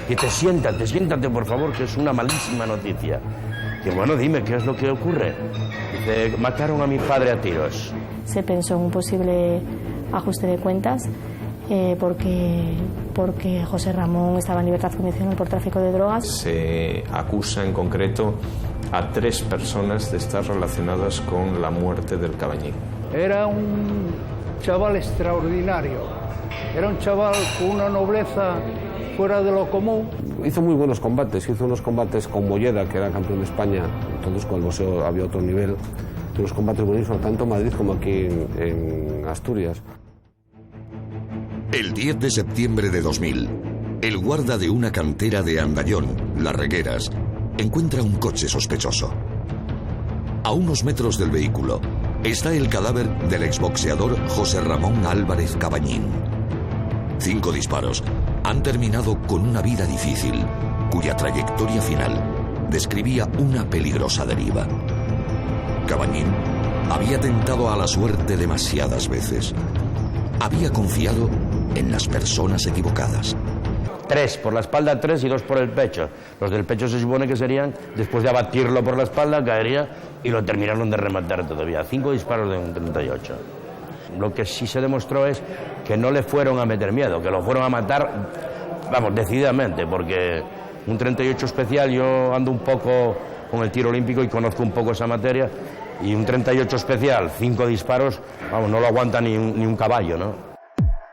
Dice, siéntate por favor, que es una malísima noticia. Y bueno, dime, ¿qué es lo que ocurre? Dice, mataron a mi padre a tiros. Se pensó en un posible ajuste de cuentas porque José Ramón estaba en libertad condicional por tráfico de drogas. Se acusa en concreto a 3 personas de estar relacionadas con la muerte del Cabañín. Era un chaval extraordinario, era un chaval con una nobleza fuera de lo común. Hizo muy buenos combates, hizo unos combates con Molleda, que era campeón de España, entonces con el boxeo había otro nivel, hizo unos combates buenísimos, tanto en Madrid como aquí en Asturias. El 10 de septiembre de 2000, el guarda de una cantera de Andallón, Las Regueras, encuentra un coche sospechoso. A unos metros del vehículo está el cadáver del exboxeador José Ramón Álvarez Cabañín. 5 disparos han terminado con una vida difícil, cuya trayectoria final describía una peligrosa deriva. Cabañín había tentado a la suerte demasiadas veces. Había confiado en las personas equivocadas. 3 por la espalda, 3 y 2 por el pecho. Los del pecho se supone que serían, después de abatirlo por la espalda, caería y lo terminaron de rematar todavía. 5 disparos de un 38. Lo que sí se demostró es que no le fueron a meter miedo, que lo fueron a matar, vamos, decididamente, porque un 38 especial, yo ando un poco con el tiro olímpico y conozco un poco esa materia, y un 38 especial, 5 disparos, vamos, no lo aguanta ni un caballo, ¿no?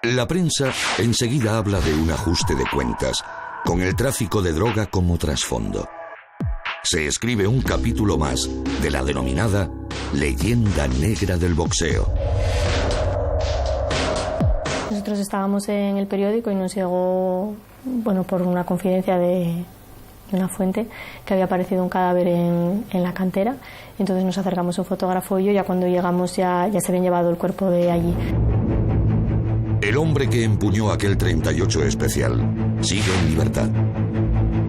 La prensa enseguida habla de un ajuste de cuentas, con el tráfico de droga como trasfondo. Se escribe un capítulo más de la denominada leyenda negra del boxeo. Nosotros estábamos en el periódico y nos llegó, bueno, por una confidencia de una fuente, que había aparecido un cadáver en la cantera. Entonces nos acercamos un fotógrafo y yo, ya cuando llegamos ya se habían llevado el cuerpo de allí. El hombre que empuñó aquel 38 especial sigue en libertad.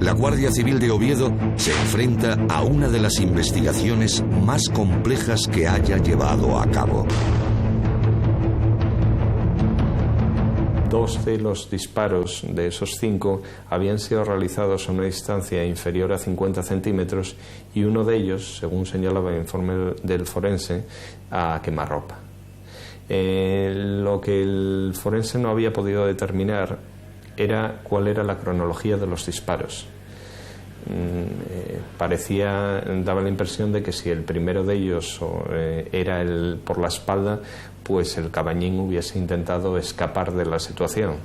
La Guardia Civil de Oviedo se enfrenta a una de las investigaciones más complejas que haya llevado a cabo. 2 de los disparos de esos 5 habían sido realizados a una distancia inferior a 50 centímetros y uno de ellos, según señalaba el informe del forense, a quemarropa. Lo que el forense no había podido determinar era cuál era la cronología de los disparos. Daba la impresión de que si el primero de ellos era el por la espalda, pues el Cabañín hubiese intentado escapar de la situación.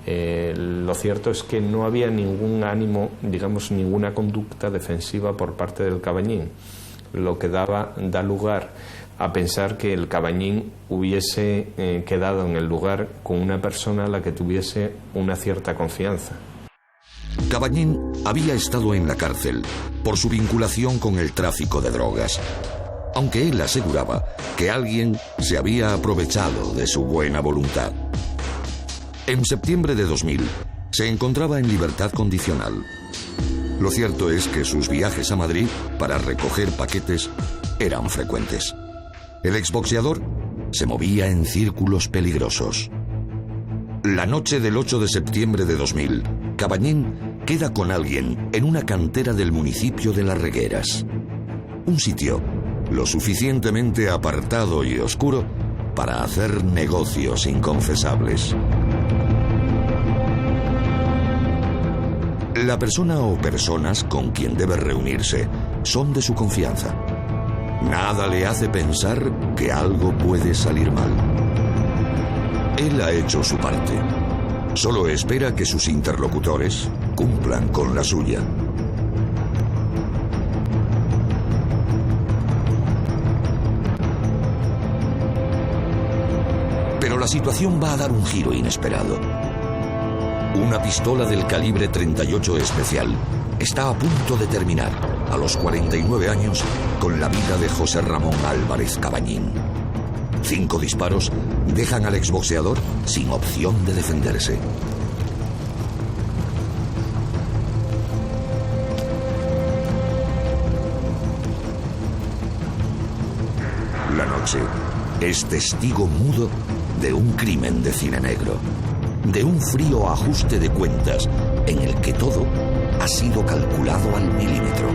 Lo cierto es que no había ningún ánimo, digamos, ninguna conducta defensiva por parte del Cabañín, lo que da lugar a pensar que el Cabañín hubiese quedado en el lugar con una persona a la que tuviese una cierta confianza. Cabañín había estado en la cárcel por su vinculación con el tráfico de drogas, aunque él aseguraba que alguien se había aprovechado de su buena voluntad. En septiembre de 2000 se encontraba en libertad condicional. Lo cierto es que sus viajes a Madrid para recoger paquetes eran frecuentes. El exboxeador se movía en círculos peligrosos. La noche del 8 de septiembre de 2000, Cabañín queda con alguien en una cantera del municipio de Las Regueras. Un sitio lo suficientemente apartado y oscuro para hacer negocios inconfesables. La persona o personas con quien debe reunirse son de su confianza. Nada le hace pensar que algo puede salir mal. Él ha hecho su parte. Solo espera que sus interlocutores cumplan con la suya. Pero la situación va a dar un giro inesperado. Una pistola del calibre 38 especial está a punto de terminar, a los 49 años, con la vida de José Ramón Álvarez Cabañín. 5 disparos dejan al exboxeador sin opción de defenderse. La noche es testigo mudo de un crimen de cine negro, de un frío ajuste de cuentas en el que todo ha sido calculado al milímetro.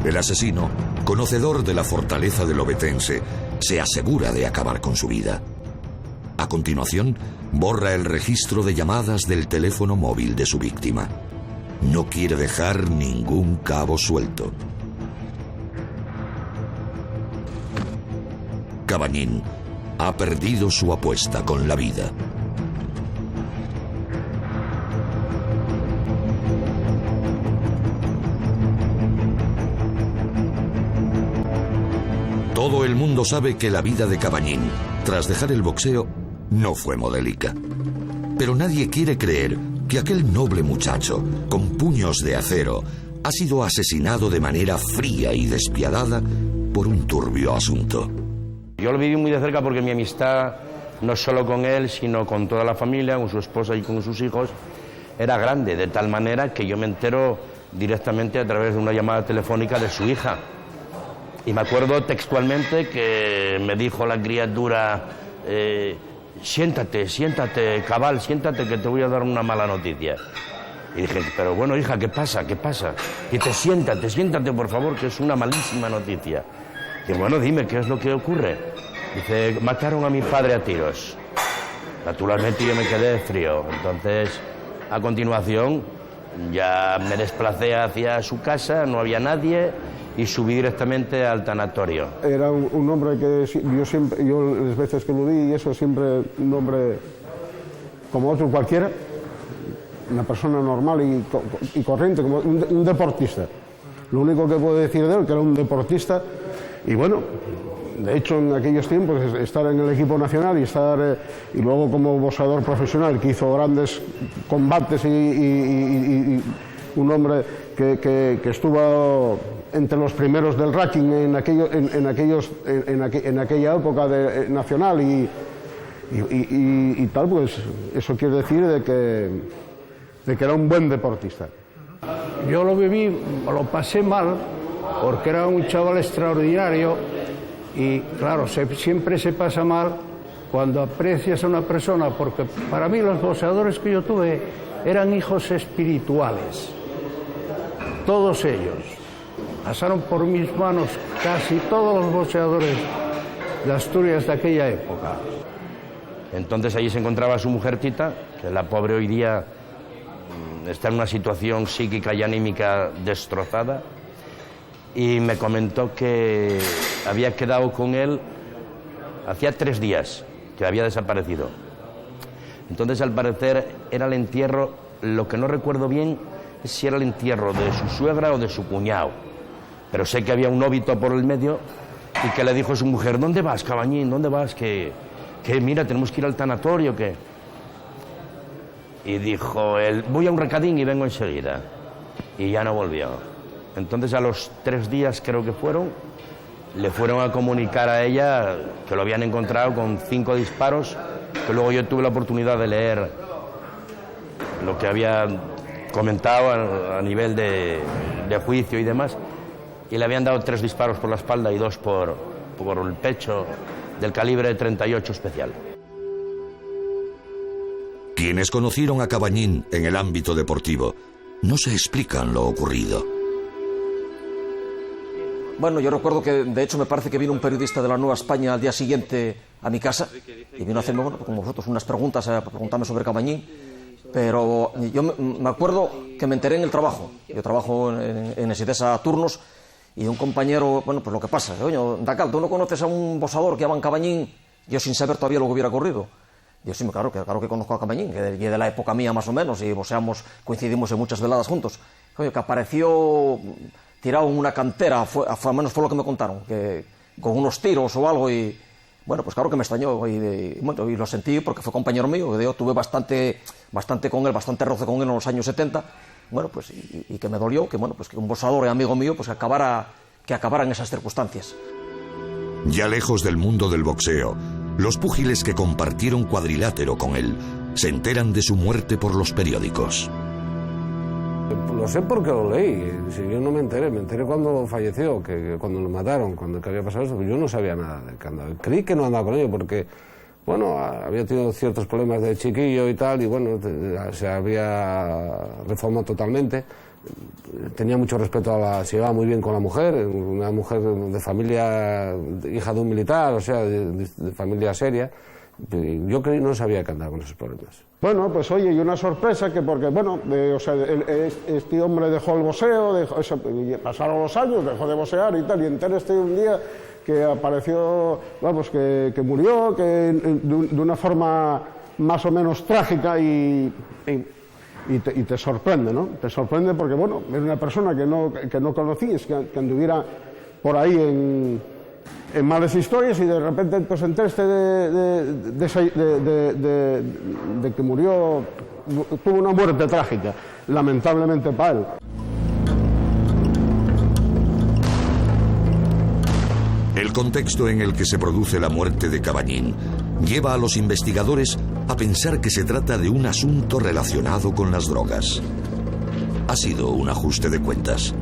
El asesino, conocedor de la fortaleza del obetense, se asegura de acabar con su vida. A continuación, borra el registro de llamadas del teléfono móvil de su víctima. No quiere dejar ningún cabo suelto. Cabañín ha perdido su apuesta con la vida. Todo el mundo sabe que la vida de Cabañín, tras dejar el boxeo, no fue modélica. Pero nadie quiere creer que aquel noble muchacho, con puños de acero, ha sido asesinado de manera fría y despiadada por un turbio asunto. Yo lo viví muy de cerca porque mi amistad, no solo con él, sino con toda la familia, con su esposa y con sus hijos, era grande, de tal manera que yo me entero directamente a través de una llamada telefónica de su hija. Y me acuerdo textualmente que me dijo la criatura, siéntate, cabal, siéntate que te voy a dar una mala noticia. Y dije, pero bueno, hija, ¿qué pasa? Y dice, siéntate, por favor, que es una malísima noticia. Y bueno, dime, ¿qué es lo que ocurre? Dice, mataron a mi padre a tiros. Naturalmente yo me quedé frío. Entonces, a continuación, ya me desplacé hacia su casa, no había nadie, y subí directamente al tanatorio. Era un hombre que yo las veces que lo vi, y eso siempre un hombre como otro cualquiera, una persona normal y corriente, como un deportista. Lo único que puedo decir de él, que era un deportista, y bueno, de hecho en aquellos tiempos estar en el equipo nacional y luego como boxeador profesional que hizo grandes combates y un hombre que estuvo entre los primeros del ranking en aquella época nacional y tal, pues eso quiere decir de que era un buen deportista. Yo lo viví, lo pasé mal, porque era un chaval extraordinario y claro, siempre se pasa mal cuando aprecias a una persona, porque para mí los boxeadores que yo tuve eran hijos espirituales, todos ellos. Pasaron por mis manos casi todos los boxeadores de Asturias de aquella época. Entonces allí se encontraba su mujer Tita, que la pobre hoy día está en una situación psíquica y anímica destrozada, y me comentó que había quedado con él hacía 3 días, que había desaparecido. Entonces, al parecer, era el entierro, lo que no recuerdo bien es si era el entierro de su suegra o de su cuñado, pero sé que había un óbito por el medio y que le dijo a su mujer, ¿dónde vas, Cabañín? ¿Dónde vas? Que mira, tenemos que ir al tanatorio, ¿qué? Y dijo él, voy a un recadín y vengo enseguida. Y ya no volvió. Entonces a los 3 días creo que le fueron a comunicar a ella que lo habían encontrado con 5 disparos, que luego yo tuve la oportunidad de leer lo que había comentado a nivel de juicio y demás, y le habían dado 3 disparos por la espalda y 2 por el pecho, del calibre 38 especial. Quienes conocieron a Cabañín en el ámbito deportivo no se explican lo ocurrido. Bueno, yo recuerdo que, de hecho, me parece que vino un periodista de la Nueva España al día siguiente a mi casa y vino a hacerme, bueno, como vosotros, unas preguntas, para preguntarme sobre Cabañín. Pero yo me acuerdo que me enteré en el trabajo. Yo trabajo en Esidesa turnos y un compañero, bueno, pues lo que pasa, coño, Dacal, ¿tú no conoces a un boxador que llama Cabañín? Yo sin saber todavía lo que hubiera ocurrido. Yo sí, claro que conozco a Cabañín, que es de la época mía más o menos, y coincidimos en muchas veladas juntos. Coño, que apareció tirado en una cantera, al menos fue lo que me contaron, que con unos tiros o algo, y bueno, pues claro que me extrañó, y lo sentí porque fue compañero mío, que yo tuve bastante con él, bastante roce con él en los años 70, bueno, pues y que me dolió, que bueno, pues que un boxador y amigo mío, pues que acabara en esas circunstancias. Ya lejos del mundo del boxeo, los púgiles que compartieron cuadrilátero con él se enteran de su muerte por los periódicos. Lo sé porque lo leí, si yo no me enteré cuando falleció, que cuando lo mataron, cuando había pasado eso, yo no sabía nada de que andaba. Creí que no andaba con ellos porque, bueno, había tenido ciertos problemas de chiquillo y tal, y bueno, se había reformado totalmente. Tenía mucho respeto se llevaba muy bien con la mujer, una mujer de familia, hija de un militar, o sea, de familia seria. Yo creí no sabía que andaba con esos problemas. Bueno, pues oye, y una sorpresa que porque, bueno, este hombre dejó el boxeo, pasaron los años, dejó de boxear y tal, y enteré un día que apareció, vamos, que murió, que de una forma más o menos trágica y te sorprende, ¿no? Te sorprende porque, bueno, es una persona que no conocías, que anduviera por ahí en malas historias y de repente pues enteraste de que murió, tuvo una muerte trágica, lamentablemente para él. El contexto en el que se produce la muerte de Cabañín lleva a los investigadores a pensar que se trata de un asunto relacionado con las drogas. Ha sido un ajuste de cuentas.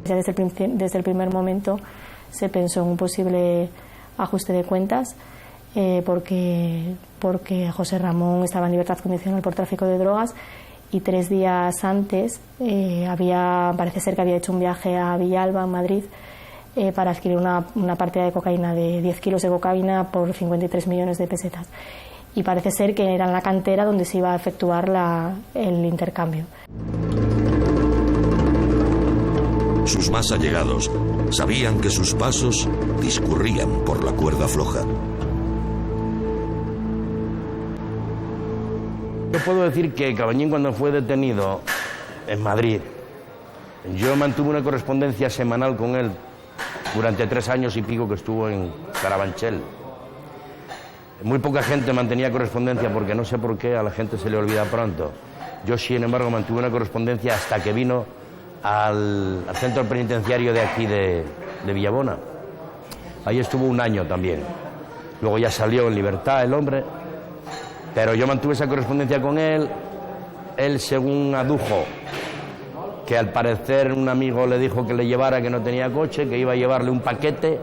Desde el primer momento se pensó en un posible ajuste de cuentas porque José Ramón estaba en libertad condicional por tráfico de drogas y 3 días antes parece ser que había hecho un viaje a Villalba, en Madrid, para adquirir una partida de cocaína de 10 kilos de cocaína por 53 millones de pesetas. Y parece ser que era en la cantera donde se iba a efectuar el intercambio. Sus más allegados sabían que sus pasos discurrían por la cuerda floja. Yo puedo decir que Cabañín, cuando fue detenido en Madrid, yo mantuve una correspondencia semanal con él durante 3 años y pico que estuvo en Carabanchel. Muy poca gente mantenía correspondencia porque no sé por qué a la gente se le olvida pronto. Yo, sin embargo, mantuve una correspondencia hasta que vino al centro penitenciario de aquí de Villabona. Ahí estuvo 1 año también. Luego ya salió en libertad el hombre, pero yo mantuve esa correspondencia con él. Él, según adujo, que al parecer un amigo le dijo que le llevara, que no tenía coche, que iba a llevarle un paquete,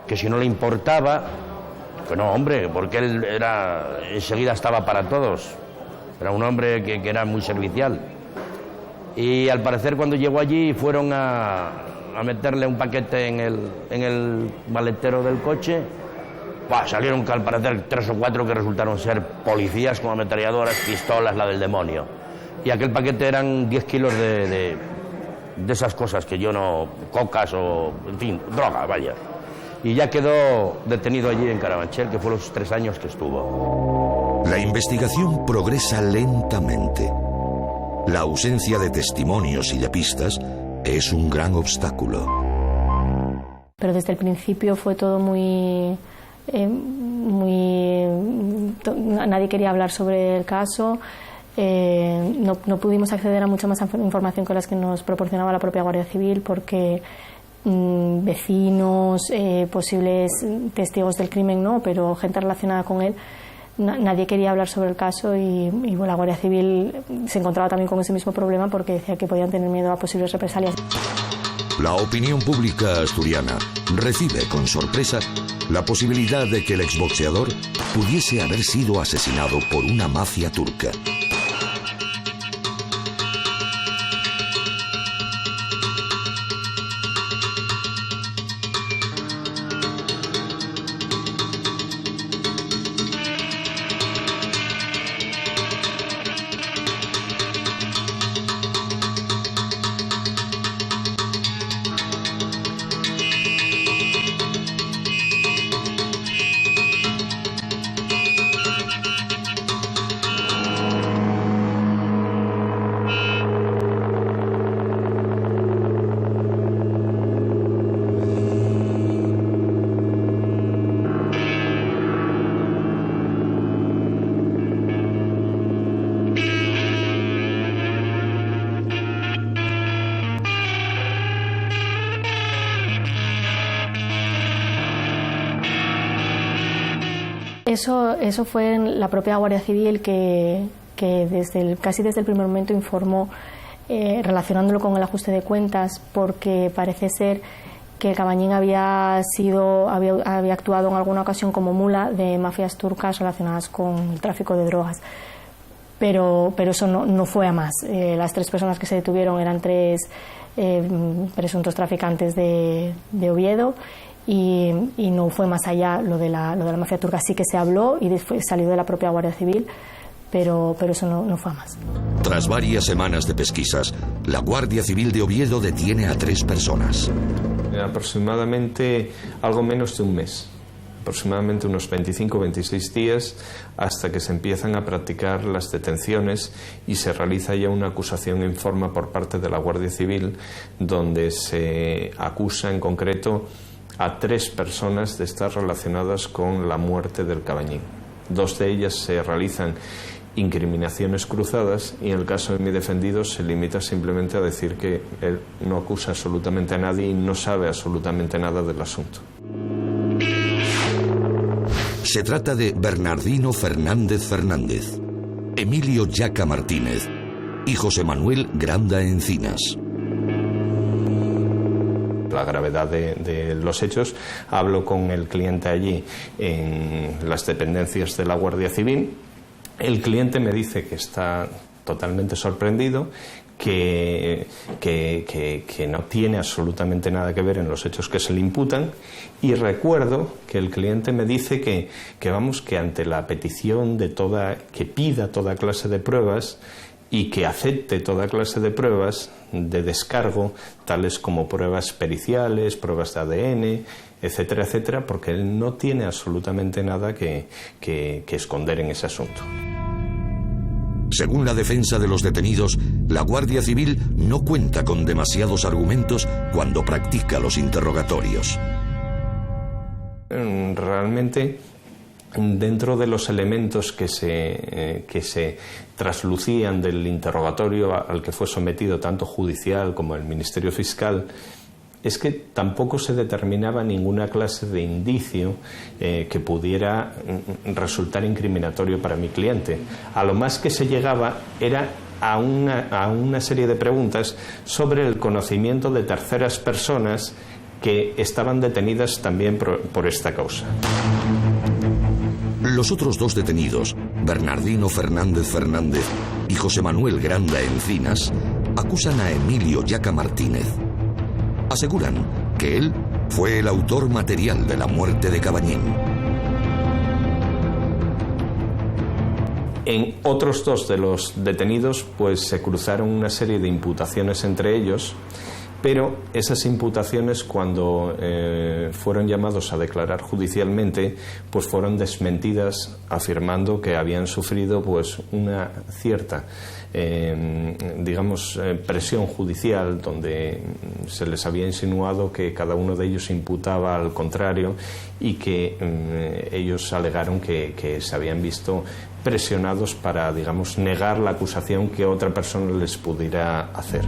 que si no le importaba, que no, hombre, porque él enseguida estaba para todos. Era un hombre que era muy servicial. Y al parecer cuando llegó allí fueron a meterle un paquete en el maletero del coche. Salieron al parecer 3 o 4 que resultaron ser policías con ametralladoras, pistolas, la del demonio. Y aquel paquete eran 10 kilos de esas cosas que yo no... cocas o... en fin, droga, vaya. Y ya quedó detenido allí en Carabanchel, que fue los 3 años que estuvo. La investigación progresa lentamente. La ausencia de testimonios y de pistas es un gran obstáculo. Pero desde el principio fue todo muy... nadie quería hablar sobre el caso. No pudimos acceder a mucha más información con las que nos proporcionaba la propia Guardia Civil porque vecinos, posibles testigos del crimen no, pero gente relacionada con él, nadie quería hablar sobre el caso y bueno, la Guardia Civil se encontraba también con ese mismo problema porque decía que podían tener miedo a posibles represalias. La opinión pública asturiana recibe con sorpresa la posibilidad de que el exboxeador pudiese haber sido asesinado por una mafia turca. Eso fue en la propia Guardia Civil que casi desde el primer momento informó, relacionándolo con el ajuste de cuentas, porque parece ser que Cabañín había actuado en alguna ocasión como mula de mafias turcas relacionadas con el tráfico de drogas. Pero eso no fue a más. Las 3 personas que se detuvieron eran 3 presuntos traficantes de Oviedo y no fue más allá lo de la mafia turca. Sí que se habló y después salió de la propia Guardia Civil, pero eso no fue a más. Tras varias semanas de pesquisas, la Guardia Civil de Oviedo detiene a 3 personas. Aproximadamente algo menos de un mes, aproximadamente unos 25-26 días, hasta que se empiezan a practicar las detenciones y se realiza ya una acusación en forma por parte de la Guardia Civil, donde se acusa en concreto a 3 personas de estar relacionadas con la muerte del Cabañín. 2 de ellas se realizan incriminaciones cruzadas y en el caso de mi defendido se limita simplemente a decir que él no acusa absolutamente a nadie y no sabe absolutamente nada del asunto. Se trata de Bernardino Fernández Fernández, Emilio Yaca Martínez y José Manuel Granda Encinas. La gravedad de los hechos, hablo con el cliente allí en las dependencias de la Guardia Civil. El cliente me dice que está totalmente sorprendido, que no tiene absolutamente nada que ver en los hechos que se le imputan, y recuerdo que el cliente me dice que ante la petición que pida toda clase de pruebas y que acepte toda clase de pruebas de descargo, tales como pruebas periciales, pruebas de ADN, etcétera, etcétera, porque él no tiene absolutamente nada que esconder en ese asunto. Según la defensa de los detenidos, la Guardia Civil no cuenta con demasiados argumentos cuando practica los interrogatorios. Realmente, dentro de los elementos que se traslucían del interrogatorio al que fue sometido tanto judicial como el Ministerio Fiscal, es que tampoco se determinaba ninguna clase de indicio que pudiera resultar incriminatorio para mi cliente. A lo más que se llegaba era a una serie de preguntas sobre el conocimiento de terceras personas que estaban detenidas también por esta causa. Los otros 2 detenidos, Bernardino Fernández Fernández y José Manuel Granda Encinas, acusan a Emilio Yaca Martínez. Aseguran que él fue el autor material de la muerte de Cabañín. En otros 2 de los detenidos, pues se cruzaron una serie de imputaciones entre ellos, pero esas imputaciones, cuando fueron llamados a declarar judicialmente, pues fueron desmentidas, afirmando que habían sufrido pues una cierta presión judicial, donde se les había insinuado que cada uno de ellos imputaba al contrario y que ellos alegaron que se habían visto presionados para, negar la acusación que otra persona les pudiera hacer.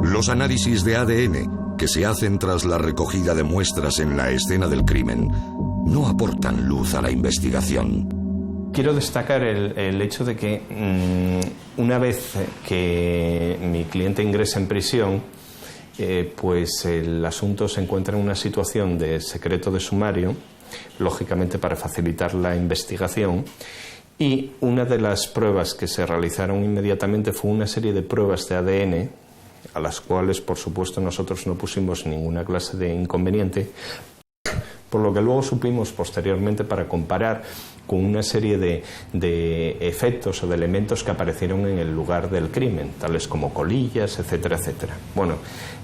Los análisis de ADN que se hacen tras la recogida de muestras en la escena del crimen no aportan luz a la investigación. Quiero destacar el hecho de que una vez que mi cliente ingresa en prisión, pues el asunto se encuentra en una situación de secreto de sumario, lógicamente para facilitar la investigación, y una de las pruebas que se realizaron inmediatamente fue una serie de pruebas de ADN, a las cuales, por supuesto, nosotros no pusimos ninguna clase de inconveniente, por lo que luego supimos posteriormente para comparar con una serie de efectos o de elementos que aparecieron en el lugar del crimen, tales como colillas, etcétera, etcétera. Bueno,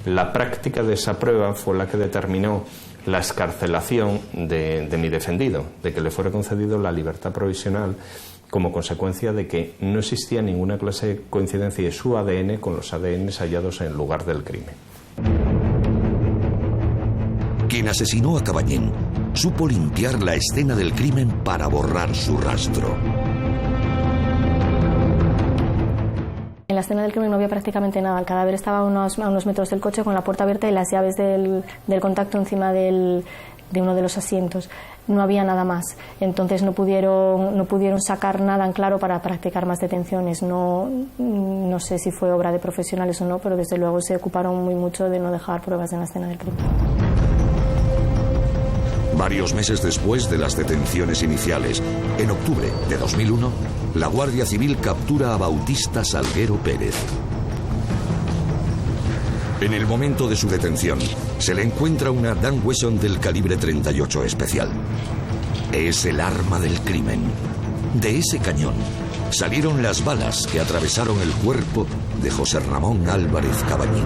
la práctica de esa prueba fue la que determinó la excarcelación de mi defendido, de que le fuera concedido la libertad provisional como consecuencia de que no existía ninguna clase de coincidencia de su ADN con los ADN hallados en el lugar del crimen. Quien asesinó a Cabañín supo limpiar la escena del crimen para borrar su rastro. En la escena del crimen no había prácticamente nada. El cadáver estaba a unos metros del coche con la puerta abierta y las llaves del contacto encima del uno de los asientos. No había nada más, entonces no pudieron sacar nada en claro para practicar más detenciones. No sé si fue obra de profesionales o no, pero desde luego se ocuparon muy mucho de no dejar pruebas en la escena del crimen. Varios meses después de las detenciones iniciales, en octubre de 2001, la Guardia Civil captura a Bautista Salguero Pérez. En el momento de su detención, se le encuentra una Dan Wesson del calibre 38 especial. Es el arma del crimen. De ese cañón salieron las balas que atravesaron el cuerpo de José Ramón Álvarez Cabañín.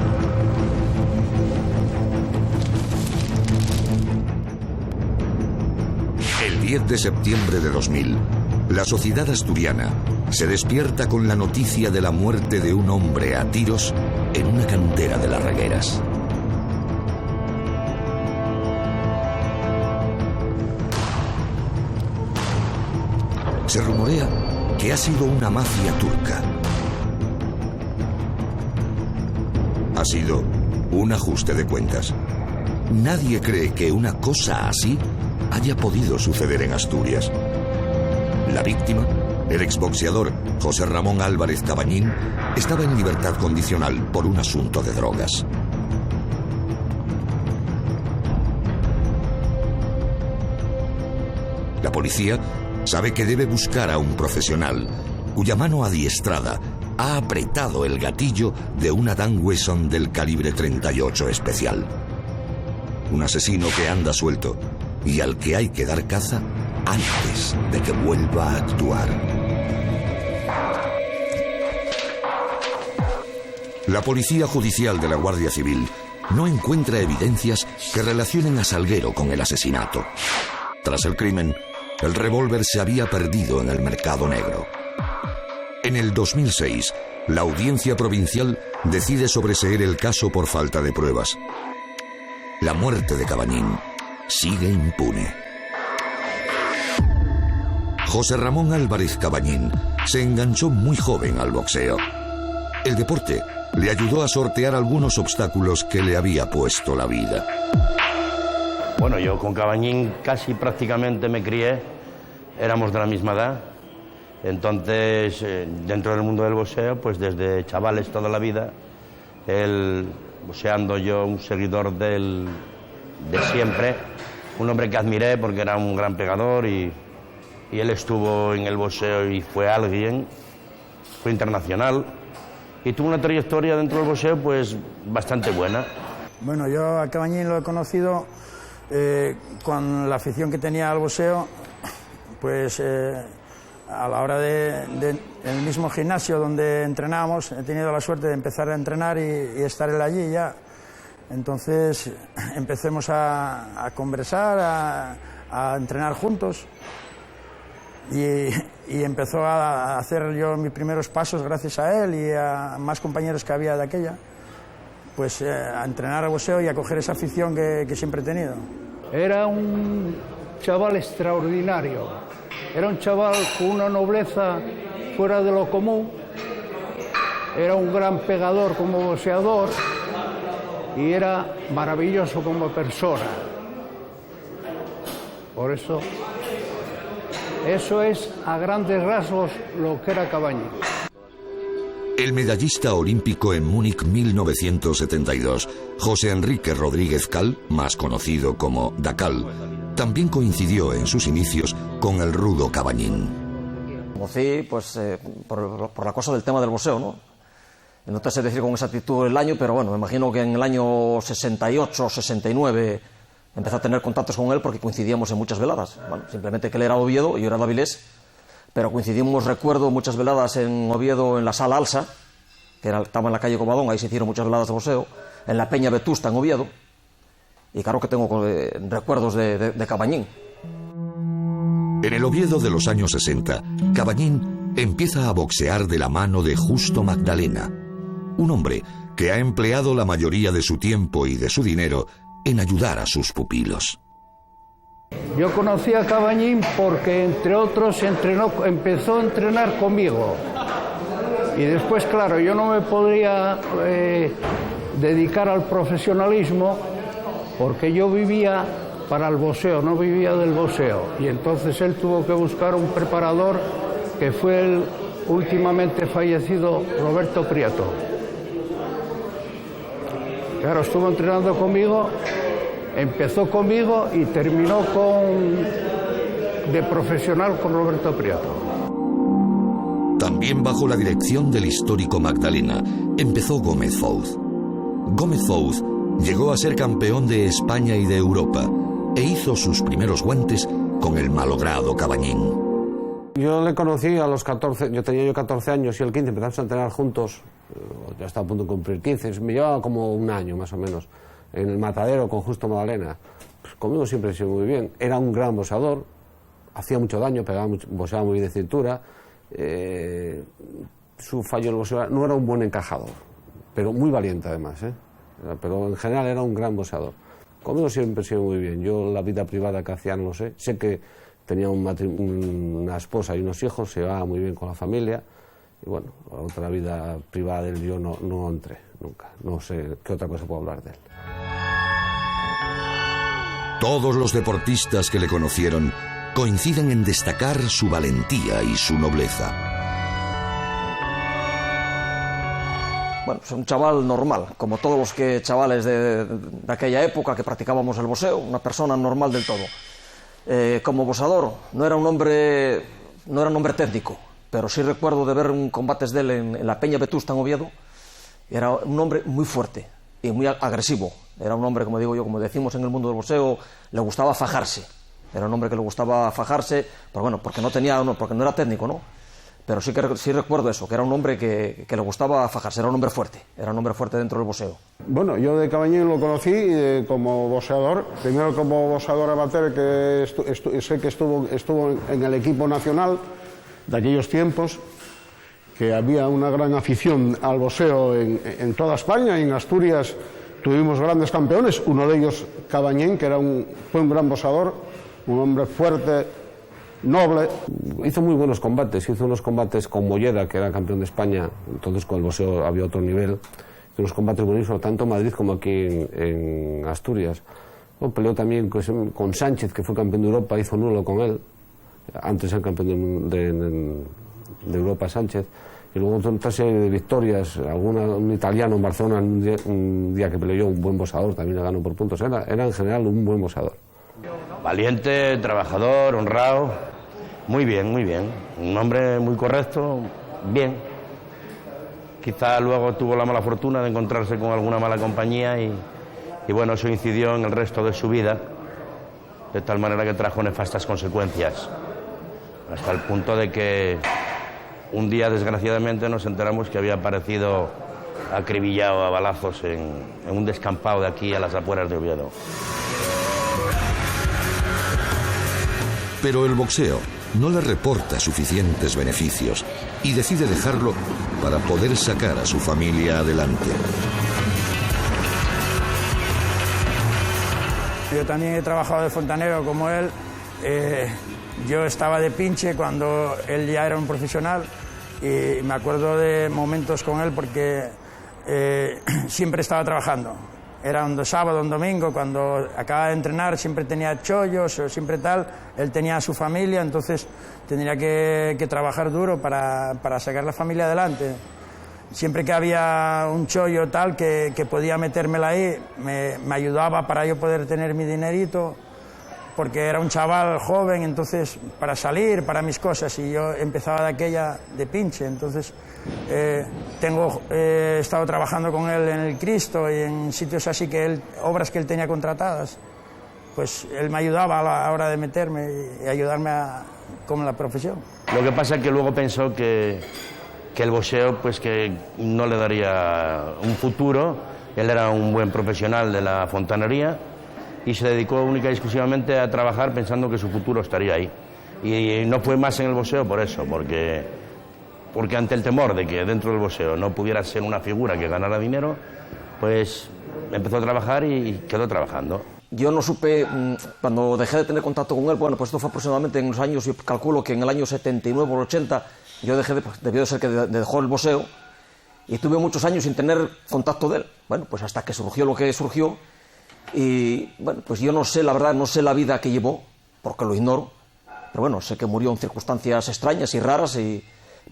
El 10 de septiembre de 2000, la sociedad asturiana se despierta con la noticia de la muerte de un hombre a tiros en una cantera de Las Regueras. Se rumorea que ha sido una mafia turca. Ha sido un ajuste de cuentas. Nadie cree que una cosa así haya podido suceder en Asturias. La víctima, el exboxeador José Ramón Álvarez Cabañín, estaba en libertad condicional por un asunto de drogas. La policía sabe que debe buscar a un profesional cuya mano adiestrada ha apretado el gatillo de una Dan Wesson del calibre 38 especial. Un asesino que anda suelto y al que hay que dar caza antes de que vuelva a actuar. La Policía Judicial de la Guardia Civil no encuentra evidencias que relacionen a Salguero con el asesinato. Tras el crimen, el revólver se había perdido en el mercado negro. En el 2006, la Audiencia Provincial decide sobreseer el caso por falta de pruebas. La muerte de Cabañín sigue impune. José Ramón Álvarez Cabañín se enganchó muy joven al boxeo. El deporte le ayudó a sortear algunos obstáculos que le había puesto la vida. Bueno, yo con Cabañín casi prácticamente me crié, éramos de la misma edad, entonces dentro del mundo del boxeo, pues desde chavales toda la vida, él boxeando, yo un seguidor de siempre, un hombre que admiré porque era un gran pegador y él estuvo en el boxeo y fue alguien, fue internacional y tuvo una trayectoria dentro del boxeo pues bastante buena. Bueno, yo a Cabañín lo he conocido con la afición que tenía al boxeo, pues a la hora en el mismo gimnasio donde entrenábamos, he tenido la suerte de empezar a entrenar y estar él allí ya. Entonces empecemos a conversar, a entrenar juntos y empezó a hacer yo mis primeros pasos gracias a él y a más compañeros que había de aquella, pues a entrenar a boxeo y a coger esa afición que siempre he tenido. Era un chaval extraordinario, era un chaval con una nobleza fuera de lo común, era un gran pegador como boxeador y era maravilloso como persona. Por eso es a grandes rasgos lo que era Cabañín. El medallista olímpico en Múnich 1972, José Enrique Rodríguez Cal, más conocido como Dacal, también coincidió en sus inicios con el rudo Cabañín. Conocí pues, por la cosa del tema del boxeo, ¿no? No te sé decir con exactitud el año, pero bueno, me imagino que en el año 68, 69 empecé a tener contactos con él porque coincidíamos en muchas veladas. Bueno, simplemente que él era de Oviedo y yo era de Avilés, pero coincidimos, recuerdo, muchas veladas en Oviedo en la Sala Alsa, que estaba en la calle Covadonga, ahí se hicieron muchas veladas de boxeo, en la Peña Vetusta en Oviedo, y claro que tengo recuerdos de Cabañín. En el Oviedo de los años 60, Cabañín empieza a boxear de la mano de Justo Magdalena, un hombre que ha empleado la mayoría de su tiempo y de su dinero en ayudar a sus pupilos. Yo conocí a Cabañín porque, entre otros, empezó a entrenar conmigo. Y después, claro, yo no me podría dedicar al profesionalismo porque yo vivía para el boxeo, no vivía del boxeo. Y entonces él tuvo que buscar un preparador que fue el últimamente fallecido Roberto Prieto. Claro, estuvo entrenando conmigo, empezó conmigo y terminó de profesional con Roberto Prieto. También bajo la dirección del histórico Magdalena empezó Gómez Fouz. Gómez Fouz llegó a ser campeón de España y de Europa e hizo sus primeros guantes con el malogrado Cabañín. Yo le conocí a los 14, yo tenía 14 años y él 15, empezamos a entrenar juntos, ya estaba a punto de cumplir 15, me llevaba como un año más o menos, en el Matadero con Justo Magdalena. Pues conmigo siempre ha sido muy bien, era un gran boxeador, hacía mucho daño, boxeaba muy bien de cintura, su fallo en el boxeo no era un buen encajador, pero muy valiente además, pero en general era un gran boxeador. Conmigo siempre ha sido muy bien, yo la vida privada que hacía no lo sé que tenía una esposa y unos hijos, se llevaba muy bien con la familia, y bueno, a otra vida privada de él yo no entré nunca, no sé qué otra cosa puedo hablar de él. Todos los deportistas que le conocieron coinciden en destacar su valentía y su nobleza. Bueno, es un chaval normal, como todos los chavales de aquella época que practicábamos el boxeo, una persona normal del todo. Como boxeador no era un hombre técnico, pero sí recuerdo de ver combates de él en la Peña Vetusta en Oviedo. Era un hombre muy fuerte y muy agresivo. Era un hombre, como digo yo, como decimos en el mundo del boxeo, le gustaba fajarse. Era un hombre que le gustaba fajarse, pero bueno, porque no era técnico, ¿no? Pero sí recuerdo eso, que era un hombre que le gustaba fajarse, era un hombre fuerte dentro del boxeo. Bueno, yo de Cabañín lo conocí como boxeador, primero como boxeador amateur, que sé que estuvo en el equipo nacional de aquellos tiempos, que había una gran afición al boxeo en toda España, y en Asturias tuvimos grandes campeones, uno de ellos Cabañín, que fue un gran boxeador, un hombre fuerte, noble. Hizo muy buenos combates, hizo unos combates con Mollera, que era campeón de España, entonces con el boxeo había otro nivel, hizo unos combates buenísimos, tanto en Madrid como aquí en Asturias. Peleó también con Sánchez, que fue campeón de Europa, hizo nulo con él, antes era campeón de Europa Sánchez, y luego otra serie de victorias, un italiano en Barcelona, un día que peleó, un buen boxeador, también le ganó por puntos, era en general un buen boxeador. Valiente, trabajador, honrado, muy bien, un hombre muy correcto, bien. Quizá luego tuvo la mala fortuna de encontrarse con alguna mala compañía y bueno, eso incidió en el resto de su vida, de tal manera que trajo nefastas consecuencias, hasta el punto de que un día, desgraciadamente, nos enteramos que había aparecido acribillado a balazos en un descampado de aquí a las afueras de Oviedo. Pero el boxeo no le reporta suficientes beneficios y decide dejarlo para poder sacar a su familia adelante. Yo también he trabajado de fontanero como él. Yo estaba de pinche cuando él ya era un profesional y me acuerdo de momentos con él porque siempre estaba trabajando. Era un sábado, un domingo, cuando acababa de entrenar siempre tenía chollos o siempre tal. Él tenía a su familia, entonces tendría que trabajar duro para sacar la familia adelante. Siempre que había un chollo tal que podía metérmela ahí, me ayudaba para yo poder tener mi dinerito, porque era un chaval joven, entonces para salir, para mis cosas, y yo empezaba de aquella de pinche, entonces he estado trabajando con él en el Cristo y en sitios así obras que él tenía contratadas, pues él me ayudaba a la hora de meterme y ayudarme con la profesión. Lo que pasa es que luego pensó que el boxeo pues que no le daría un futuro. Él era un buen profesional de la fontanería y se dedicó única y exclusivamente a trabajar pensando que su futuro estaría ahí. Y no fue más en el boxeo por eso, porque ante el temor de que dentro del boxeo no pudiera ser una figura que ganara dinero, pues empezó a trabajar y quedó trabajando. Yo no supe, cuando dejé de tener contacto con él, bueno, pues esto fue aproximadamente en los años, yo calculo que en el año 79 o 80, yo debió de ser que dejó el boxeo y tuve muchos años sin tener contacto de él. Bueno, pues hasta que surgió lo que surgió, Y bueno, pues yo no sé, la verdad, no sé la vida que llevó, porque lo ignoro, pero bueno, sé que murió en circunstancias extrañas y raras,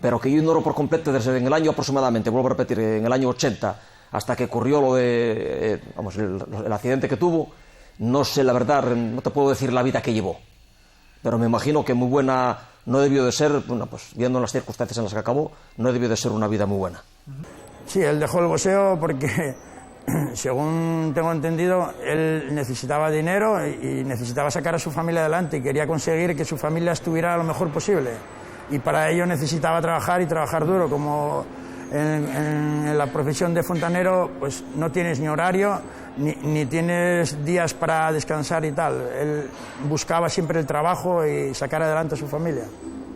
pero que yo ignoro por completo desde en el año aproximadamente, vuelvo a repetir, en el año 80, hasta que ocurrió lo de, el accidente que tuvo. No sé, la verdad, no te puedo decir la vida que llevó, pero me imagino que muy buena no debió de ser, bueno, pues viendo las circunstancias en las que acabó, no debió de ser una vida muy buena. Sí, él dejó el boxeo porque, según tengo entendido, él necesitaba dinero y necesitaba sacar a su familia adelante y quería conseguir que su familia estuviera lo mejor posible. Y para ello necesitaba trabajar y trabajar duro. Como en la profesión de fontanero, pues no tienes ni horario, ni tienes días para descansar y tal. Él buscaba siempre el trabajo y sacar adelante a su familia.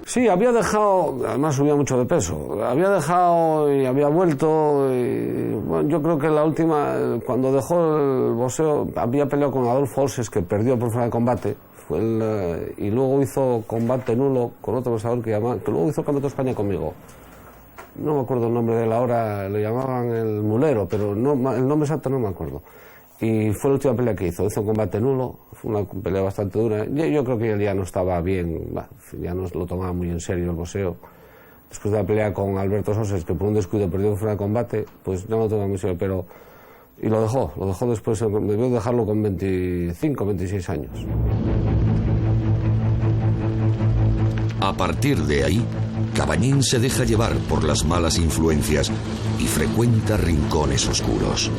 Sí, había dejado, además subía mucho de peso, había dejado y había vuelto, y, bueno, yo creo que la última, cuando dejó el boxeo, había peleado con Adolfo Olses, que perdió por fuera de combate, y luego hizo combate nulo con otro boxeador que luego hizo el Campeonato de España conmigo. No me acuerdo el nombre de él ahora, lo llamaban el Mulero, pero no, el nombre exacto no me acuerdo. Y fue la última pelea que hizo un combate nulo, fue una pelea bastante dura. Yo creo que él ya no estaba bien, ya no lo tomaba muy en serio el boxeo. Después de la pelea con Alberto Soses, que por un descuido perdió fuera de combate, pues ya no lo tomaba muy en serio, pero... Y lo dejó después, debió dejarlo con 25, 26 años. A partir de ahí, Cabañín se deja llevar por las malas influencias y frecuenta rincones oscuros.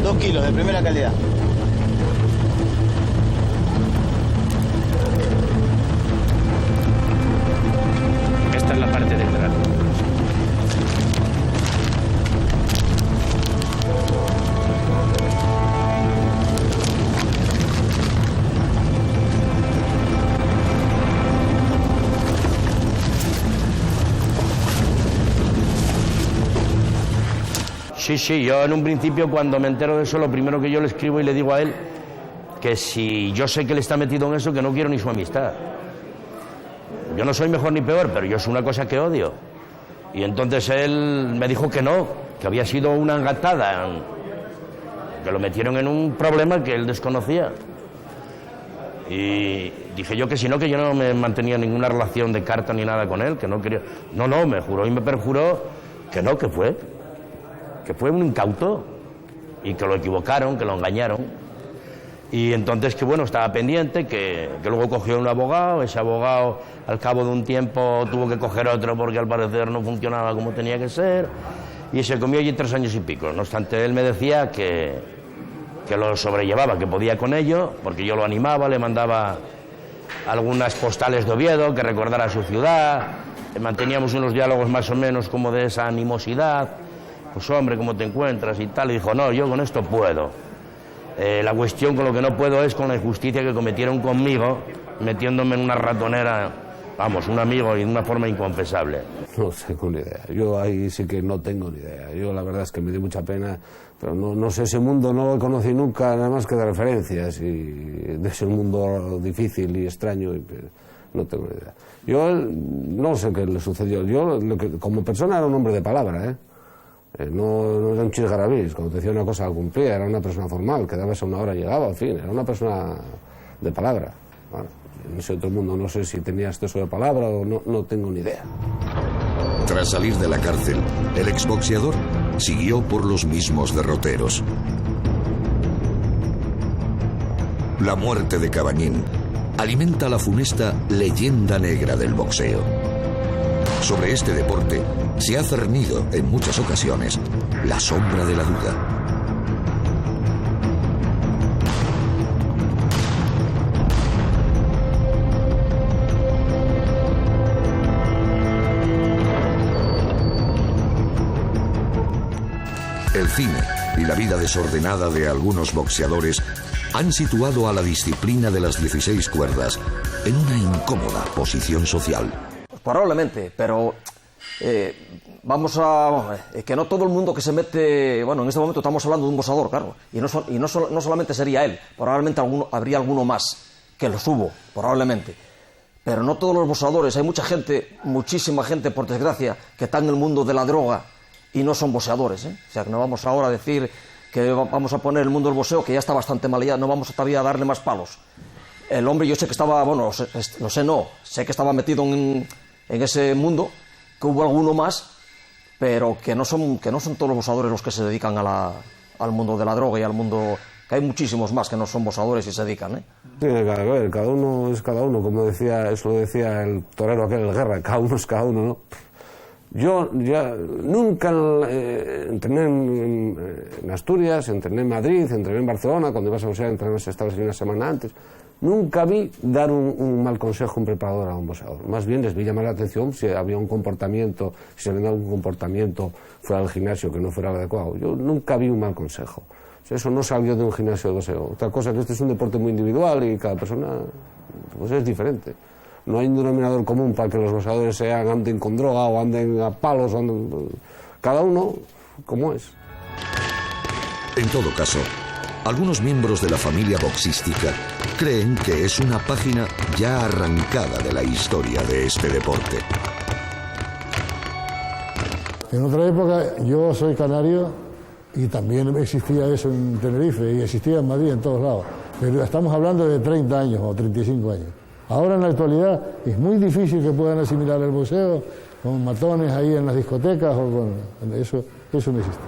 2 kilos de primera calidad. Esta es la parte del grano. Sí, yo en un principio cuando me entero de eso, lo primero que yo le escribo y le digo a él que si yo sé que él está metido en eso, que no quiero ni su amistad. Yo no soy mejor ni peor, pero yo es una cosa que odio. Y entonces él me dijo que no, que había sido una engatada, que lo metieron en un problema que él desconocía. Y dije yo que si no, que yo no me mantenía ninguna relación de carta ni nada con él, que no quería... No, me juró y me perjuró que no, que fue un incauto y que lo equivocaron, que lo engañaron. Y entonces que bueno, estaba pendiente, que luego cogió un abogado, ese abogado al cabo de un tiempo tuvo que coger otro porque al parecer no funcionaba como tenía que ser, y se comió allí 3 años y pico. No obstante, él me decía que lo sobrellevaba, que podía con ello, porque yo lo animaba, le mandaba algunas postales de Oviedo, que recordara su ciudad, manteníamos unos diálogos más o menos como de esa animosidad. Pues hombre, ¿cómo te encuentras? Y tal. Y dijo, no, yo con esto puedo. La cuestión con lo que no puedo es con la injusticia que cometieron conmigo, metiéndome en una ratonera, vamos, un amigo y de una forma inconfesable. No tengo ni idea. Yo ahí sí que no tengo ni idea. Yo la verdad es que me dio mucha pena, pero no sé, ese mundo no lo conocí nunca, nada más que de referencias, y de ese mundo difícil y extraño, no tengo ni idea. Yo no sé qué le sucedió. Yo, como persona, era un hombre de palabra, ¿eh? No era un chisgarabís, cuando te decía una cosa cumplía, era una persona formal, quedabas a una hora y llegaba, en fin, era una persona de palabra. Bueno, en ese otro mundo no sé si tenía exceso de palabra o no tengo ni idea. Tras salir de la cárcel, el exboxeador siguió por los mismos derroteros. La muerte de Cabañín alimenta la funesta leyenda negra del boxeo. Sobre este deporte se ha cernido en muchas ocasiones la sombra de la duda. El cine y la vida desordenada de algunos boxeadores han situado a la disciplina de las 16 cuerdas en una incómoda posición social. Probablemente, pero vamos a... que no todo el mundo que se mete... Bueno, en este momento estamos hablando de un boxeador, claro, y no solamente sería él, probablemente habría alguno más, que los hubo, probablemente. Pero no todos los boxeadores, hay mucha gente, muchísima gente, por desgracia, que está en el mundo de la droga y no son boxeadores, ¿eh? O sea, que no vamos ahora a decir que vamos a poner el mundo del boxeo, que ya está bastante mal, ya no vamos todavía a darle más palos. El hombre, yo sé que estaba, bueno, sé que estaba metido en ese mundo, que hubo alguno más, pero que no son todos los boxeadores los que se dedican al mundo de la droga y al mundo... que hay muchísimos más que no son boxeadores y se dedican, ¿eh? Tiene que ver, cada uno es cada uno, como decía, eso lo decía el torero aquel de Guerra, cada uno es cada uno, ¿no? Yo ya nunca entrené en Asturias, entrené en Madrid, entrené en Barcelona, cuando ibas a boxear entrenabas, estabas una semana antes. Nunca vi dar un mal consejo a un preparador a un boxeador. Más bien les vi llamar la atención si había un comportamiento, si se había dado un comportamiento fuera del gimnasio que no fuera adecuado. Yo nunca vi un mal consejo. Eso no salió de un gimnasio de boxeo. Otra cosa que este es un deporte muy individual y cada persona pues es diferente. No hay un denominador común para que los boxeadores anden con droga o anden a palos. Cada uno como es. En todo caso, algunos miembros de la familia boxística creen que es una página ya arrancada de la historia de este deporte. En otra época, yo soy canario y también existía eso en Tenerife y existía en Madrid, en todos lados. Pero estamos hablando de 30 años o 35 años. Ahora en la actualidad es muy difícil que puedan asimilar el boxeo con matones ahí en las discotecas o con... Eso no existe.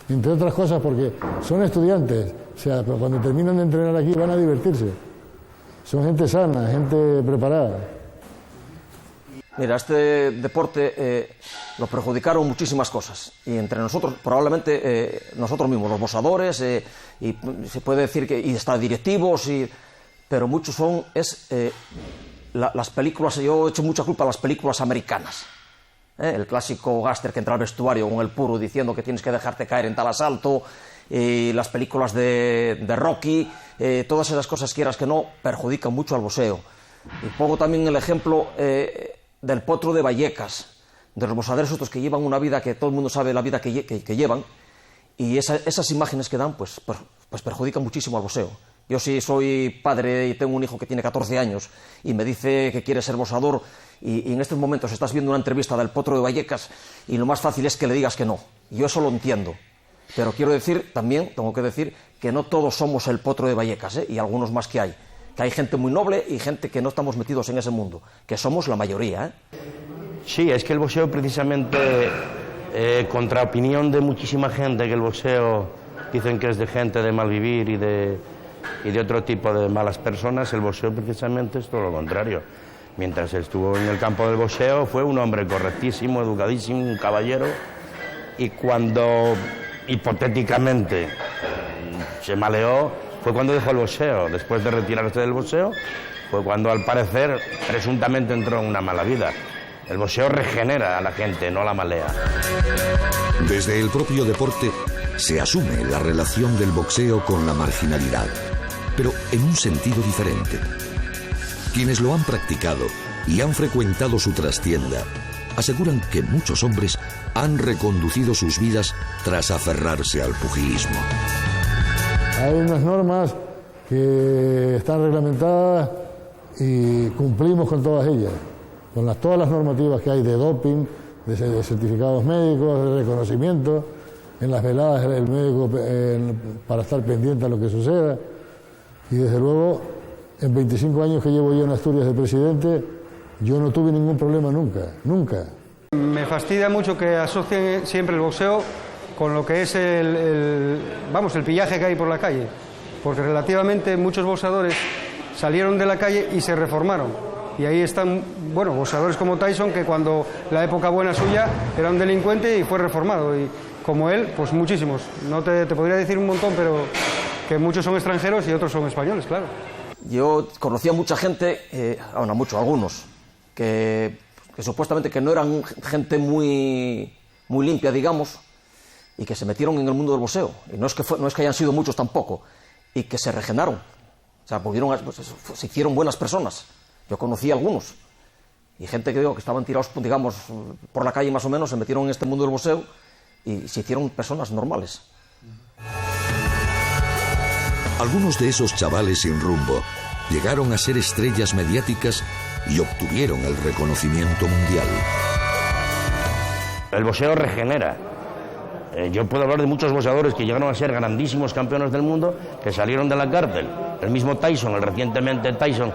Entre otras cosas porque son estudiantes, o sea, cuando terminan de entrenar aquí van a divertirse. Son gente sana, gente preparada. Mira, este deporte lo perjudicaron muchísimas cosas y entre nosotros, probablemente nosotros mismos, los boxeadores, y se puede decir que y hasta directivos, pero muchos las películas. Yo he hecho mucha culpa a las películas americanas. El clásico gángster que entra al vestuario con el puro diciendo que tienes que dejarte caer en tal asalto, las películas de Rocky, todas esas cosas, quieras que no, perjudican mucho al boxeo. Y pongo también el ejemplo del Potro de Vallecas, de los boxeadores otros que llevan una vida que todo el mundo sabe la vida que llevan, y esas imágenes que dan pues perjudican muchísimo al boxeo. Yo sí soy padre y tengo un hijo que tiene 14 años y me dice que quiere ser boxeador y en estos momentos estás viendo una entrevista del Potro de Vallecas y lo más fácil es que le digas que no. Yo eso lo entiendo, pero quiero decir, también tengo que decir que no todos somos el Potro de Vallecas, y algunos más que hay gente muy noble y gente que no estamos metidos en ese mundo, que somos la mayoría, Sí, es que el boxeo precisamente, contra opinión de muchísima gente, que el boxeo dicen que es de gente de mal vivir y de otro tipo de malas personas, el boxeo precisamente es todo lo contrario. Mientras estuvo en el campo del boxeo fue un hombre correctísimo, educadísimo, un caballero, y cuando hipotéticamente se maleó fue cuando dejó el boxeo. Después de retirarse del boxeo fue cuando al parecer presuntamente entró en una mala vida. El boxeo regenera a la gente, no la malea. Desde el propio deporte se asume la relación del boxeo con la marginalidad, pero en un sentido diferente. Quienes lo han practicado y han frecuentado su trastienda aseguran que muchos hombres han reconducido sus vidas tras aferrarse al pugilismo. Hay unas normas que están reglamentadas y cumplimos con todas ellas, con todas las normativas que hay de doping, de certificados médicos, de reconocimiento, en las veladas el médico para estar pendiente a lo que suceda. Y desde luego, en 25 años que llevo yo en Asturias de presidente, yo no tuve ningún problema nunca. Me fastidia mucho que asocien siempre el boxeo con lo que es el pillaje que hay por la calle, porque relativamente muchos boxeadores salieron de la calle y se reformaron. Y ahí están, boxeadores como Tyson, que cuando la época buena suya era un delincuente y fue reformado. Y como él, pues muchísimos. No te podría decir un montón, pero que muchos son extranjeros y otros son españoles, claro. Yo conocía mucha gente, algunos, que supuestamente que no eran gente muy limpia, digamos, y que se metieron en el mundo del boxeo. Y no es que hayan sido muchos tampoco, y que se regeneraron. O sea, se hicieron buenas personas. Yo conocí a algunos. Y gente que estaban tirados, digamos, por la calle más o menos, se metieron en este mundo del boxeo y se hicieron personas normales. Algunos de esos chavales sin rumbo llegaron a ser estrellas mediáticas y obtuvieron el reconocimiento mundial. El boxeo regenera. Yo puedo hablar de muchos boxeadores que llegaron a ser grandísimos campeones del mundo que salieron de la cárcel. El mismo Tyson, el recientemente Tyson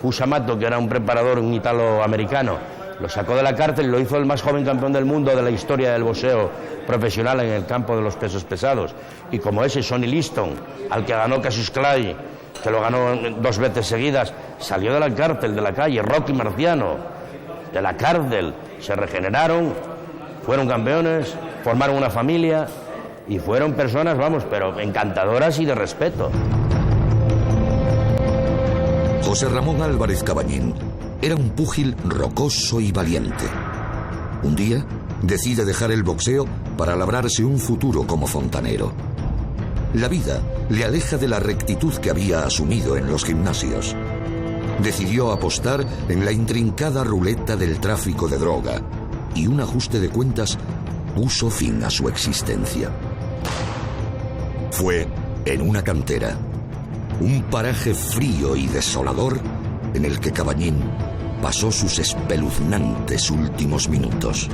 Kusamato, que era un preparador, un italoamericano, lo sacó de la cárcel y lo hizo el más joven campeón del mundo de la historia del boxeo profesional en el campo de los pesos pesados. Y como ese, Sonny Liston, al que ganó Cassius Clay, que lo ganó 2 veces seguidas, salió de la cárcel, de la calle. Rocky Marciano, de la cárcel, se regeneraron, fueron campeones, formaron una familia y fueron personas, vamos, pero encantadoras y de respeto. José Ramón Álvarez Caballín era un púgil rocoso y valiente. Un día decide dejar el boxeo para labrarse un futuro como fontanero. La vida le aleja de la rectitud que había asumido en los gimnasios. Decidió apostar en la intrincada ruleta del tráfico de droga y un ajuste de cuentas puso fin a su existencia. Fue en una cantera, un paraje frío y desolador en el que Caballín pasó sus espeluznantes últimos minutos.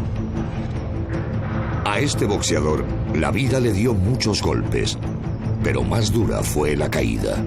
A este boxeador la vida le dio muchos golpes, pero más dura fue la caída.